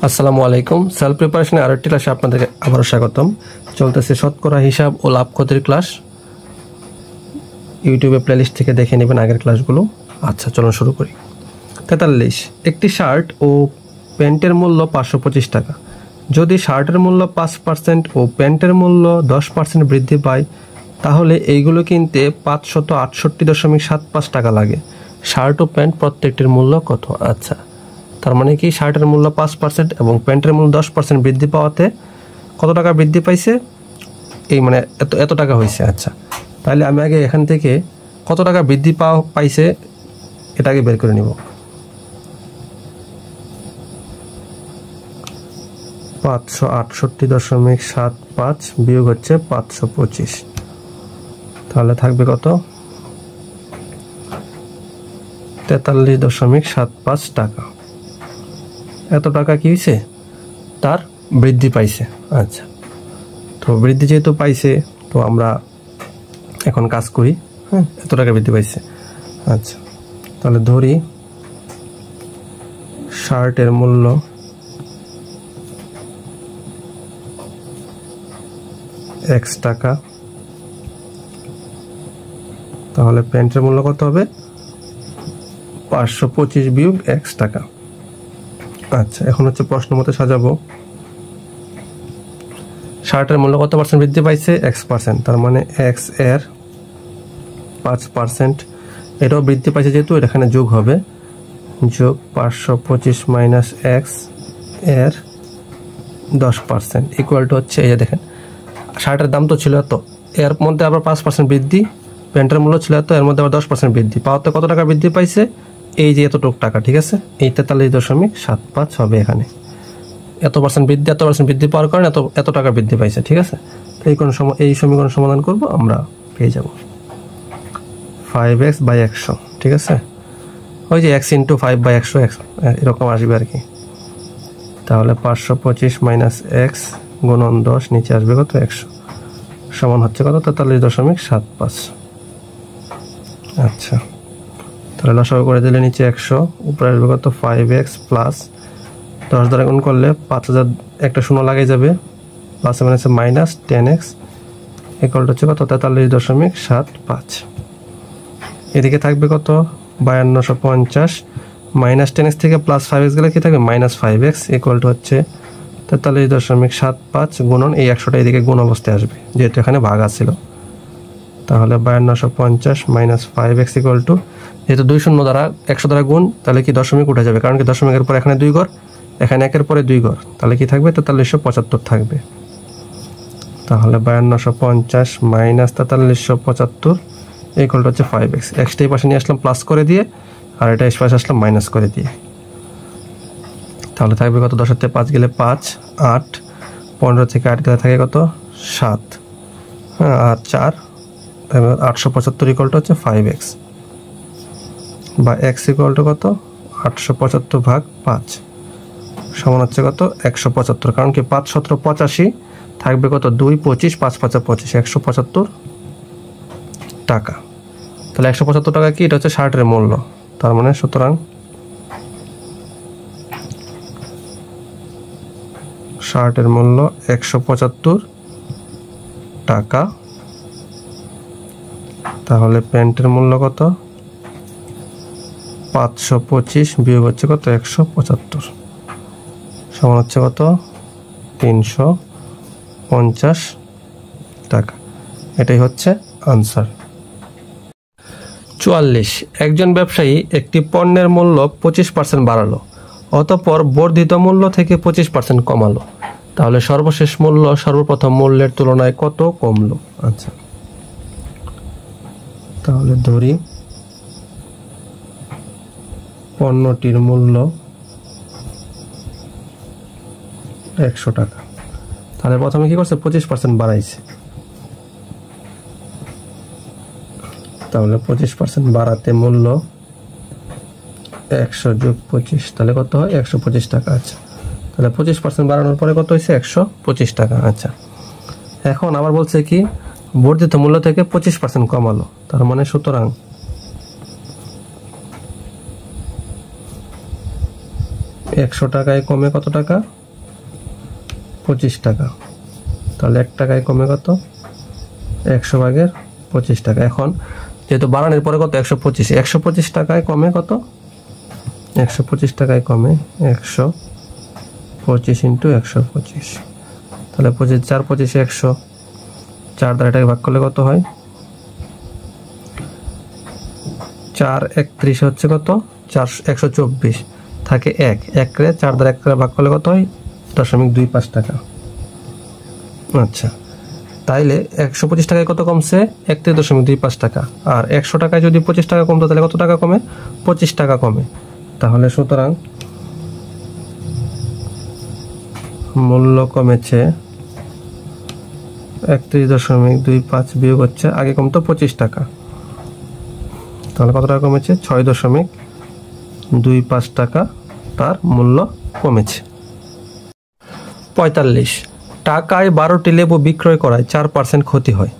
আসসালামু আলাইকুম। সেলফ প্রিপারেশনের আরেকটি ক্লাসে আপনাদেরকে আবারও স্বাগতম। চলতেছে শতকরা হিসাব ও লাভ ক্ষতির ক্লাস। ইউটিউবে প্লেলিস্ট থেকে দেখে নেবেন আগের ক্লাসগুলো। আচ্ছা, চলুন শুরু করি। 43, একটি শার্ট ও প্যান্টের মূল্য 525 টাকা। যদি শার্টের মূল্য 5% ও প্যান্টের মূল্য 10% বৃদ্ধি পায়, তাহলে এইগুলো কিনতে 568.75 টাকা লাগে। শার্ট ও প্যান্ট প্রত্যেকটির মূল্য কত? আচ্ছা, তার মানে কি শার্টের মূল্য 5% এবং প্যান্টের মূল্য 10% বৃদ্ধি পাওয়াতে কত টাকা বৃদ্ধি পাইছে? এই মানে এত টাকা হয়েছে। আচ্ছা, তাহলে আমি আগে এখান থেকে কত টাকা বৃদ্ধি পাইছে এটাকে বের করে নিব। 568.75 বিয়োগ হচ্ছে 525, তাহলে থাকবে কত? 43.75 টাকা। এত টাকা কি হয়েছে? তার বৃদ্ধি পাইছে। আচ্ছা, তো বৃদ্ধি যেহেতু পাইছে, তো আমরা এখন কাজ করি। হ্যাঁ, এত টাকা বৃদ্ধি পাইছে। আচ্ছা, তাহলে ধরি শার্টের মূল্য X টাকা, তাহলে প্যান্টের মূল্য কত হবে? 525 বিয়োগ X টাকা। আচ্ছা, এখন হচ্ছে প্রশ্ন মতে সাজাবো। শার্টের মূল্য কত পার্সেন্ট বৃদ্ধি পাইছে? X%, তার মানে X এর 5%, এটাও বৃদ্ধি পাইছে যেহেতু এখানে যোগ হবে, যোগ 525 মাইনাস X এর 10% ইকুয়াল টু হচ্ছে, এই যে দেখেন শার্টের দাম তো ছিল এত, এর মধ্যে আবার 5% বৃদ্ধি, প্যান্টের মূল্য ছিল এত, এর মধ্যে আবার 10% বৃদ্ধি, পাওয়াতে কত টাকা বৃদ্ধি পাইছে? এই যে এতটুক টাকা, ঠিক আছে? এই 43.75 হবে এখানে। এত পার্সেন্ট বৃদ্ধি পাওয়ার কারণে এত টাকা বৃদ্ধি পাইছে, ঠিক আছে? তো এই সমীকরণ সমাধান করব, আমরা পেয়ে যাব 5x/100, ঠিক আছে? ওই যে x × 5/100 এরকম আসবে আর কি। তাহলে 525 মাইনাস x গুণন 10, নিচে আসবে কত? 100, সমান হচ্ছে কত? 43.75। আচ্ছা, তাহলে লসাগু করে দিলে নিচে 100, উপরে আসবে কত? 5x প্লাস 10 দ্বারা গুণ করলে 5000, একটা শূন্য লাগাই যাবে, প্লাস মানে মাইনাস 10x ইকুয়াল হচ্ছে কত? 43.75। এদিকে থাকবে কত? 5250, মাইনাস 10x থেকে প্লাস 5x গেলে কি থাকবে? মাইনাস 5x ইকুয়াল হচ্ছে 43.75 গুণন এই 100টা এদিকে গুণ অবস্থায় আসবে, যেহেতু এখানে ভাগ আছিল। তাহলে 5250 মাইনাস 5x ইকুয়াল টু, যেহেতু 2 শূন্য দ্বারা 100 দ্বারা গুণ, তাহলে কি দশমিক উঠে যাবে, কারণ কি দশমিকের পর এখানে 2 ঘর, এখানে 1-এর পরে 2 ঘর, তাহলে কি থাকবে? 4375 থাকবে। তাহলে 5250 মাইনাস 4375 ইকুয়াল হচ্ছে 5x। এক্সটা এই পাশে নিয়ে আসলাম প্লাস করে দিয়ে, আর এটা এই পাশে আসলাম মাইনাস করে দিয়ে। তাহলে থাকবে কত? 10 থেকে 5 গেলে 5, 8, 15 থেকে 8 গেলে থাকে কত? 7, হ্যাঁ, আর 4, 875 ইকুয়াল হচ্ছে 5x, বা x ইকুয়াল টু কত? 875 ভাগ 5 সমান হচ্ছে কত? 175, কারণ কি 5 17 85 থাকবে কত? 2 25, 5 5 25, 175 টাকা। তাহলে 175 টাকা কি? এটা হচ্ছে শার্টের মূল্য, তার মানে সুতরাং শার্টের মূল্য 175 টাকা। তাহলে প্যান্টের মূল্য কত? 525 বিয়োগ হচ্ছে কত? 175 সমান হচ্ছে কত? 350 টাকা। এটাই হচ্ছে আনসার। 44, একজন ব্যবসায়ী একটি পণ্যের মূল্য 25% বাড়ালো, অতঃপর বর্ধিত মূল্য থেকে 25% কমালো, তাহলে সর্বশেষ মূল্য সর্বপ্রথম মূল্যের তুলনায় কত কমলো? আচ্ছা, তাহলে ধরি পণ্যটির মূল্য 100 টাকা, তাহলে প্রথমে কি করছে? 25% বাড়াইছে, তাহলে 25% বাড়াতে মূল্য 100 যোগ 25, তাহলে কত হয়? 125 টাকা। আচ্ছা, তাহলে 25% বাড়ানোর পরে কত হয়েছে? 125 টাকা। আচ্ছা, এখন আবার বলছে কি বর্ধিত মূল্য থেকে 25% কমালো, তার মানে সুতরাং 100 টাকায় কমে কত টাকা? 25 টাকা। তাহলে 1 টাকায় কমে কত? 100 ভাগের 25 টাকা। এখন যেহেতু বাড়ানোর পরে কত? 125। 125 টাকায় কমে কত? 125 টাকায় কমে 125 ইন্টু 125। তাহলে 25 4 25 100, 4 দ্বারা এটাকে ভাগ করলে কত হয়? 4 31 হচ্ছে কত? 124 থাকে 1 1 রে 4 দ্বারা 1 ভাগ করলে কত হয়? 0.25 টাকা। আচ্ছা, তাইলে 125 টাকায় কত কমছে? 31.25 টাকা। আর 100 টাকায় যদি 25 টাকা কমতো তাহলে কত টাকা কমে? 25 টাকা কমে। তাহলে সুতরাং মূল্য কমেছে 31.25 বিয়োগ হচ্ছে আগে কমতো 25 টাকা। তাহলে কত টাকা কমেছে? 6.25 টাকা তার মূল্য কমেছে। 45 টাকায় 12টি লেবু বিক্রয় করায় 4% ক্ষতি হয়।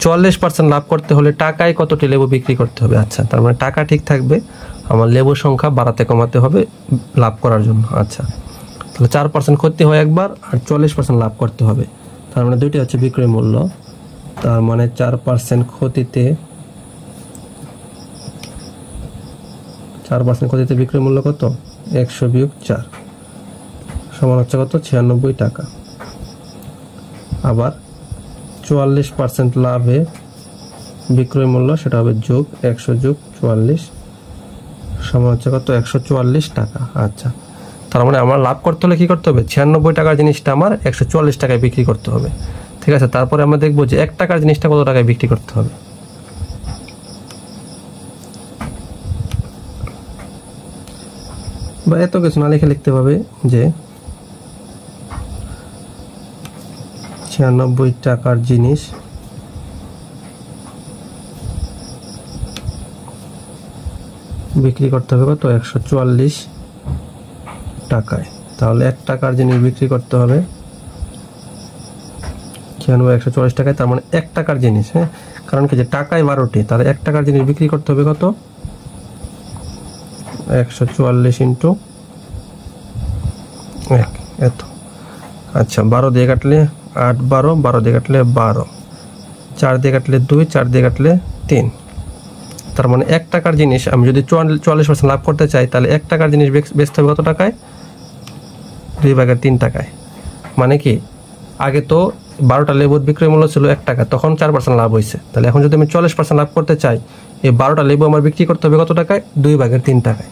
44% লাভ করতে হলে টাকায় কতটি লেবু বিক্রি করতে হবে? আচ্ছা, তার মানে টাকা ঠিক থাকবে, আমার লেবুর সংখ্যা বাড়াতে কমাতে হবে লাভ করার জন্য। আচ্ছা, তাহলে 4% ক্ষতি হয় একবার, আর 44% লাভ করতে হবে। তার মানে দুইটি হচ্ছে বিক্রয় মূল্য। তার মানে 4% ক্ষতিতে 4% ক্ষতিতে বিক্রয় মূল্য কত? 100 বিয়োগ 4 সমান হচ্ছে কত? 96 টাকা। আবার 44% লাভে বিক্রয় মূল্য সেটা হবে যোগ 100 যোগ 44 সমান হচ্ছে কত? 144 টাকা। আচ্ছা, তার মানে আমার লাভ করতে হলে কি করতে হবে? 96 টাকার জিনিসটা আমার 144 টাকায় বিক্রি করতে হবে। ঠিক আছে, তারপরে আমরা দেখবো যে 1 টাকার জিনিসটা কত টাকায় বিক্রি করতে হবে। বা এত কিছু না লিখে লিখতে হবে যে 96 টাকার জিনিস বিক্রি করতে হবে কত? 144 টাকায়। তাহলে 1 টাকার জিনিস বিক্রি করতে হবে 144 টাকায়। তার মানে 1 টাকার জিনিস, হ্যাঁ, কারণ কি যে টাকায় 12টি, তাহলে 1 টাকার জিনিস বিক্রি করতে হবে কত? 144 ইন্টু 1 এত। আচ্ছা, 12 দিয়ে কাটলে 8 12, 12 দিয়ে কাটলে 12, 4 দিয়ে কাটলে 2, 4 দিয়ে কাটলে 3। তার মানে 1 টাকার জিনিস আমি যদি 44% লাভ করতে চাই তাহলে 1 টাকার জিনিস বেচতে হবে কত টাকায়? 2/3 টাকায়। মানে কি আগে তো 12টা লেবুর বিক্রয় মূল্য ছিল 1 টাকা, তখন 4% লাভ হয়েছে। তাহলে এখন যদি আমি 40% লাভ করতে চাই, এই 12টা লেবু আমার বিক্রি করতে হবে কত টাকায়? 2/3 টাকায়।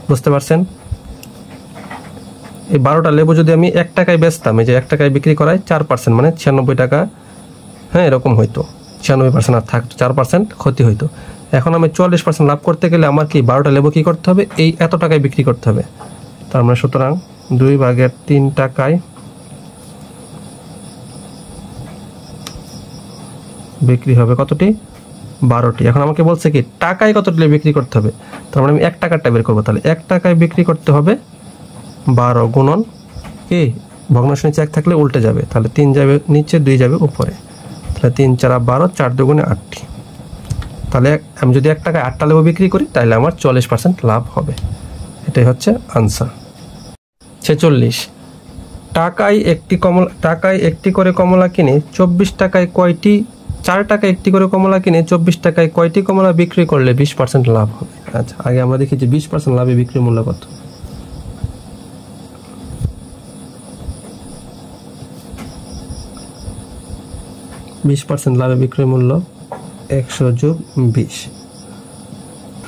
বুঝতে পারছেন? এই 12টা লেবু যদি আমি 1 টাকায় বেচতাম, এই যে 1 টাকায় বিক্রি করায় 4% মানে 96 টাকা, হ্যাঁ, এরকম হইতো। 96% আর থাকতো, 4% ক্ষতি হইতো। এখন আমি 44% লাভ করতে গেলে আমার কি 12টা লেবু কি করতে হবে? এই এত টাকায় বিক্রি করতে হবে। তার মানে সুতরাং 2/3 টাকায় বিক্রি হবে কতটি? 12টি। এখন আমাকে বলছে কি টাকায় কতটি লেবু বিক্রি করতে হবে, তার মানে আমি 1 টাকারটা বের করবো। তাহলে 1 টাকায় বিক্রি করতে হবে 12 গুণন কি ভগ্নাংশ নিচে 1 থাকলে উল্টে যাবে, তাহলে 3 যাবে নিচে, 2 যাবে উপরে, তাহলে 3 4 12, 4 2 8টি। তাহলে আমি যদি 1 টাকায় 8টা লেবু বিক্রি করি তাহলে আমার 40% লাভ হবে। এটাই হচ্ছে আনসার। 46 টাকায় একটি করে কমলা কিনে 24 টাকায় কয়টি? 4 টাকায় একটি করে কমলা কিনে 24 টাকায় কয়টি কমলা বিক্রি করলে 20% লাভ হবে? আচ্ছা, আগে আমরা দেখি যে 20% লাভে বিক্রি মূল্য কত। বিশ % লাভে বিক্রয় মূল্য 100 যোগ 20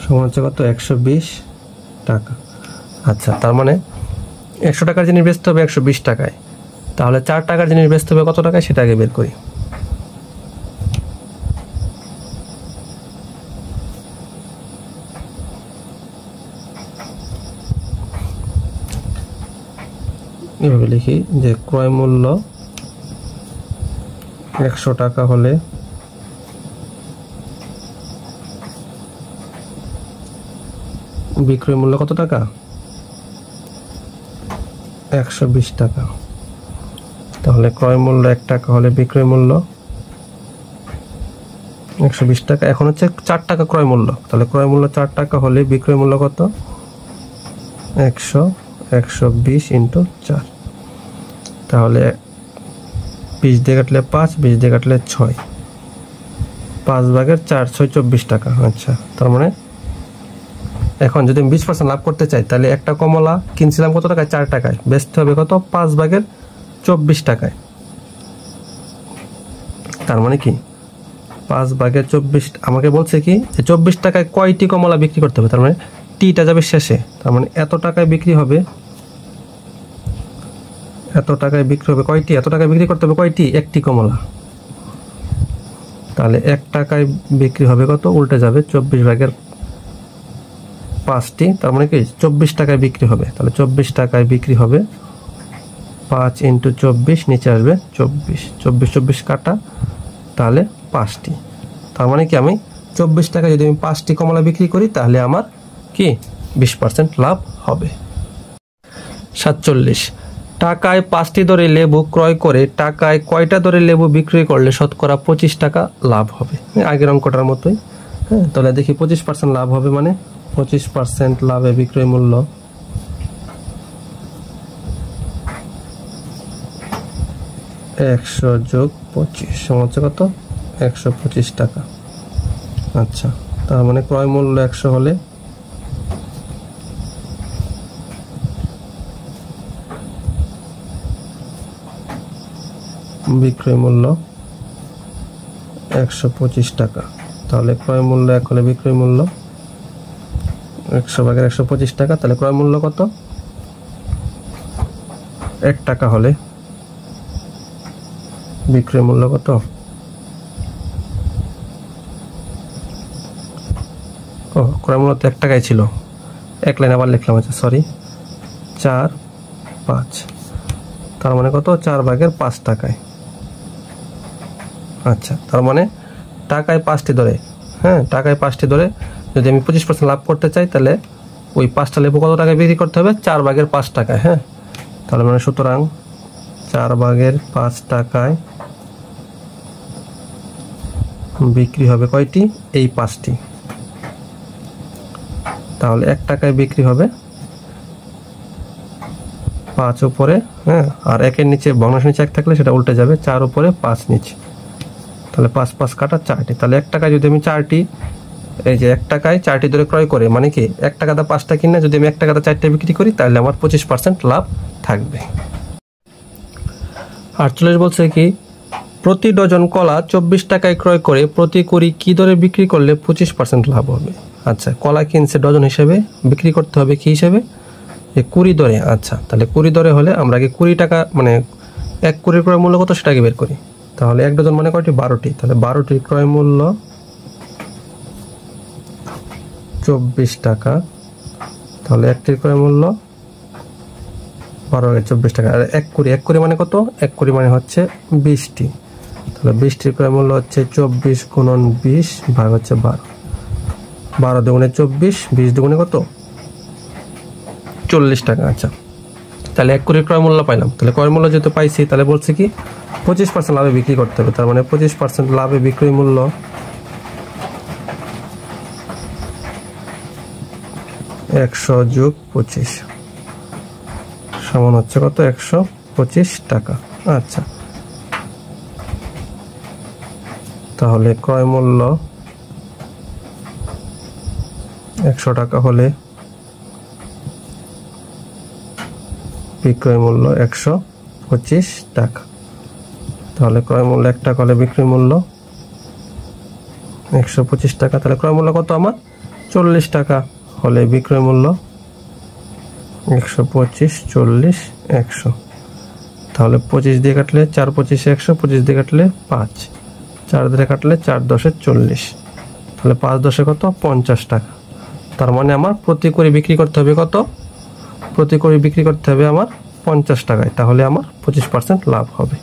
সমান হচ্ছে কত? 120 টাকা। আচ্ছা, তার মানে 100 টাকার জিনিস বেচতে হবে 120 টাকায়। তাহলে 4 টাকার জিনিস বেচতে হবে কত টাকায় সেটা আগে বের করি। এভাবে লিখি যে ক্রয় মূল্য 100 টাকা হলে বিক্রয় মূল্য কত টাকা? 120 টাকা। তাহলে ক্রয় মূল্য 1 টাকা হলে বিক্রয় মূল্য 120 টাকা। এখন হচ্ছে 4 টাকা ক্রয় মূল্য, তাহলে ক্রয় মূল্য 4 টাকা হলে বিক্রয় মূল্য কত? 120 ইন্টু 4, তাহলে 20 দিয়ে কাটলে 5, 20 দিয়ে কাটলে 6, 5/4, 6 24 টাকা। আচ্ছা, তার মানে এখন যদি আমি 20% লাভ করতে চাই তাহলে একটা কমলা কিনছিলাম কত টাকায়? 4 টাকায়, বেচতে হবে কত? 5/24 টাকায়। তার মানে কি 5/24 আমাকে বলছে কি 24 টাকায় কয়টি কমলা বিক্রি করতে হবে, তার মানে টিটা যাবে শেষে, তার মানে এত টাকায় বিক্রি হবে, এত টাকায় বিক্রি হবে কয়টি? এত টাকায় বিক্রি করতে হবে কয়টি? একটি কমলা। তাহলে 1 টাকায় বিক্রি হবে কত? উল্টে যাবে 24/5টি, তার মানে কি 24 টাকায় বিক্রি হবে। তাহলে 24 টাকায় বিক্রি হবে, 5 ইন্টু 24, নিচে আসবে 24, 24 কাটা, তাহলে 5টি। তার মানে কি আমি 24 টাকায় যদি আমি 5টি কমলা বিক্রি করি তাহলে আমার কি 20% লাভ হবে। 47, টাকায় 5টি দরে লেবু ক্রয় করে টাকায় কয়টা দরে লেবু বিক্রি করলে শতকরা 25 টাকা লাভ হবে? আগের অঙ্কটার মতোই। হ্যাঁ, তাহলে দেখি 25% লাভ হবে, মানে 25% লাভে বিক্রয় মূল্য 100 যোগ 25 সমান হচ্ছে কত? 125 টাকা। আচ্ছা, তার মানে ক্রয় মূল্য 100 হলে বিক্রয় মূল্য 125 টাকা। তাহলে ক্রয় মূল্য 1 হলে বিক্রয় মূল্য 100/125 টাকা। তাহলে ক্রয় মূল্য কত? 1 টাকা হলে বিক্রয় মূল্য কত? ক্রয় মূল্য তো 1 টাকায় ছিল, 1 লাইন আবার লিখলাম। আচ্ছা সরি, 4, 5, তার মানে কত? 4/5 টাকায়। আচ্ছা, তার মানে টাকায় 5টি ধরে, হ্যাঁ টাকায় 5টি ধরে যদি আমি 25% লাভ করতে চাই তাহলে ওই 5টা লেবু কত টাকায় বিক্রি করতে হবে? 4/5 টাকায়। হ্যাঁ, তাহলে মানে সুতরাং 4/5 টাকায় বিক্রি হবে কয়টি? এই 5টি। তাহলে 1 টাকায় বিক্রি হবে 5 উপরে, হ্যাঁ, আর 1-এর নিচে ভগ্নাংশ নিচে 1 থাকলে সেটা উল্টে যাবে, 4 উপরে 5 নিচে, তাহলে 5 কাটা 4টি। তাহলে 1 টাকায় যদি আমি 4টি, এই যে 1 টাকায় 4টি ধরে ক্রয় করে, মানে কি 1 টাকাতে 5টা কিনে যদি আমি 1 টাকাতে 4টা বিক্রি করি তাহলে আমার 25% লাভ থাকবে। 48 বলছে কি প্রতি ডজন কলা 24 টাকায় ক্রয় করে প্রতি কুড়ি কি দরে বিক্রি করলে 25% লাভ হবে? আচ্ছা, কলা কিনছে ডজন হিসেবে, বিক্রি করতে হবে কি হিসেবে? 20 দরে। আচ্ছা, তাহলে 20 দরে হলে আমরা আগে 20 টাকা, মানে 1 কুড়ির ক্রয় মূল্য কত সেটাকে বের করি। তাহলে 1 ডজন মানে কয়টি? 12টি। তাহলে 12টির ক্রয় মূল্য 24 টাকা। তাহলে 1টির ক্রয় মূল্য 12/24 টাকা। আর 1 কুড়ি মানে কত? 1 কুড়ি মানে হচ্ছে 20টি। তাহলে 20টির ক্রয় মূল্য হচ্ছে 24 গুণন 20 ভাগ হচ্ছে 12, 12 দুগুণে 24, 20 দুগুণে কত? 40 টাকা। আচ্ছা, তাহলে 1 কুড়ির ক্রয় মূল্য পাইলাম। তাহলে ক্রয় মূল্য যেহেতু পাইছি তাহলে বলছে কি 25% লাভে বিক্রি করতে হবে। তার মানে 25% লাভে বিক্রয় মূল্য 100 যোগ 25 সমান হচ্ছে কত? 125 টাকা। আচ্ছা, তাহলে ক্রয় মূল্য 100 টাকা হলে বিক্রয় মূল্য 125 টাকা। তাহলে ক্রয় মূল্য 1 টাকা হলে বিক্রয় মূল্য 125 টাকা। তাহলে ক্রয় মূল্য কত আমার? 40 টাকা হলে বিক্রয় মূল্য 125, 40, 100। তাহলে 25 দিয়ে কাটলে 4 25 100, 25 দিয়ে কাটলে 5, 4 দিয়ে কাটলে 4 10 40, তাহলে 5 10 কত? 50 টাকা। তার মানে আমার প্রতি কুড়ি বিক্রি করতে হবে কত? প্রতি কুড়ি বিক্রি করতে হবে আমার 50 টাকায়, তাহলে আমার 25% লাভ হবে।